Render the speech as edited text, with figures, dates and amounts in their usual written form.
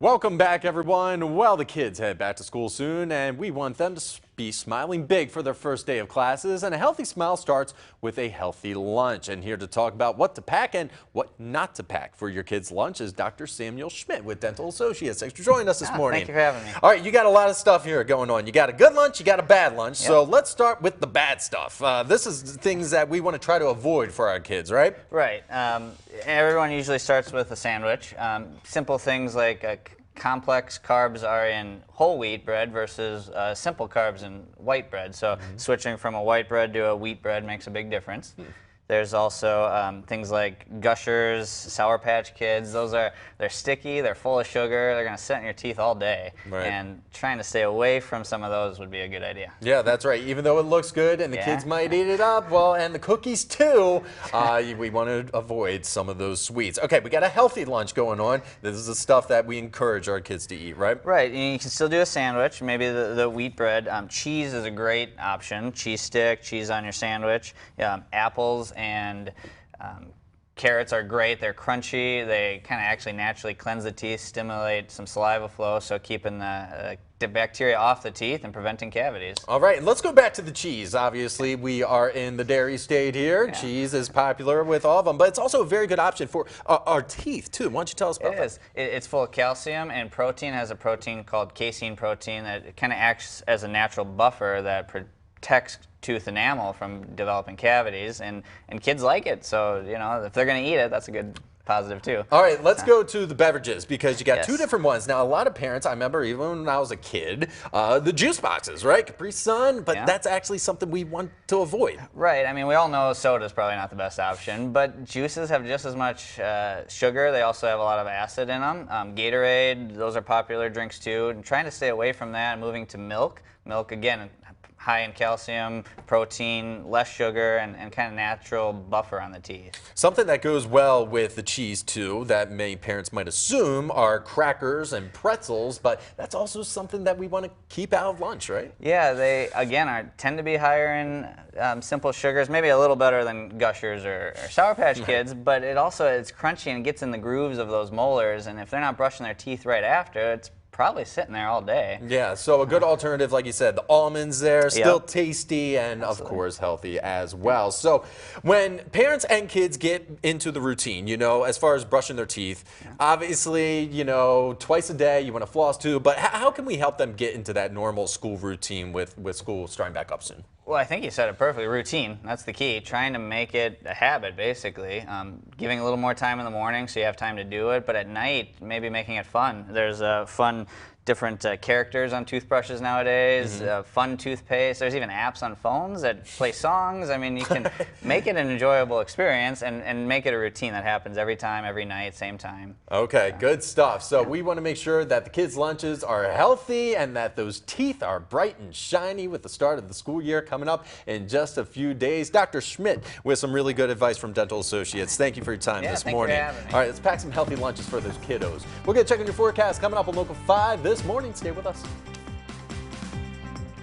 Welcome back, everyone. Well, the kids head back to school soon, and we want them to be smiling big for their first day of classes. And a healthy smile starts with a healthy lunch. And here to talk about what to pack and what not to pack for your kids' lunch is Dr. Samuel Schmidt with Dental Associates. Thanks for joining us this morning. Thank you for having me. All right, you got a lot of stuff here going on. You got a good lunch, you got a bad lunch. Yep. So let's start with the bad stuff. This is things that we want to try to avoid for our kids, right? Right. Everyone usually starts with a sandwich. Simple things like complex carbs are in whole wheat bread versus simple carbs in white bread. So switching from a white bread to a wheat bread makes a big difference. There's also things like Gushers, Sour Patch Kids. They're sticky, they're full of sugar, they're going to sit in your teeth all day. Right. And trying to stay away from some of those would be a good idea. Yeah, that's right. Even though it looks good and the kids might eat it up, well, and the cookies too, we want to avoid some of those sweets. Okay, we got a healthy lunch going on. This is the stuff that we encourage our kids to eat, right? Right, and you can still do a sandwich, maybe the wheat bread. Cheese is a great option. Cheese stick, cheese on your sandwich. Apples and carrots are great. They're crunchy. They kind of actually naturally cleanse the teeth, stimulate some saliva flow, so keeping the bacteria off the teeth and preventing cavities. All right, and let's go back to the cheese. Obviously, we are in the dairy state here. Yeah. Cheese is popular with all of them, but it's also a very good option for our teeth, too. Why don't you tell us about that? It's full of calcium, and protein has a protein called casein protein that kind of acts as a natural buffer that protects tooth enamel from developing cavities, and kids like it. So, you know, if they're going to eat it, that's a good positive too. All right, let's go to the beverages because you got two different ones. Now, a lot of parents, I remember even when I was a kid, the juice boxes, right? Capri Sun, but that's actually something we want to avoid. Right. I mean, we all know soda is probably not the best option, but juices have just as much sugar. They also have a lot of acid in them. Gatorade, those are popular drinks too. And trying to stay away from that and moving to milk. Milk, again, high in calcium, protein, less sugar, and kind of natural buffer on the teeth. Something that goes well with the cheese, too, that many parents might assume are crackers and pretzels, but that's also something that we want to keep out of lunch, right? Yeah, they, again, tend to be higher in simple sugars, maybe a little better than Gushers or Sour Patch Kids, but it's crunchy and it gets in the grooves of those molars, and if they're not brushing their teeth right after, it's probably sitting there all day. Yeah, so a good alternative, like you said, the almonds there, still tasty and of course healthy as well. So when parents and kids get into the routine, you know, as far as brushing their teeth, obviously, you know, twice a day, you want to floss too, but how can we help them get into that normal school routine with school starting back up soon? Well, I think you said it perfectly. Routine, that's the key. Trying to make it a habit, basically. Giving a little more time in the morning so you have time to do it, but at night, maybe making it fun. There's fun different characters on toothbrushes nowadays, fun toothpaste. There's even apps on phones that play songs. I mean, you can make it an enjoyable experience and make it a routine that happens every time, every night, same time. Okay, good stuff. So we want to make sure that the kids' lunches are healthy and that those teeth are bright and shiny with the start of the school year coming up in just a few days. Dr. Schmidt with some really good advice from Dental Associates. Thank you for your time this morning. For having me. All right, let's pack some healthy lunches for those kiddos. We'll get checking your forecast coming up on Local 5 this morning. Stay with us.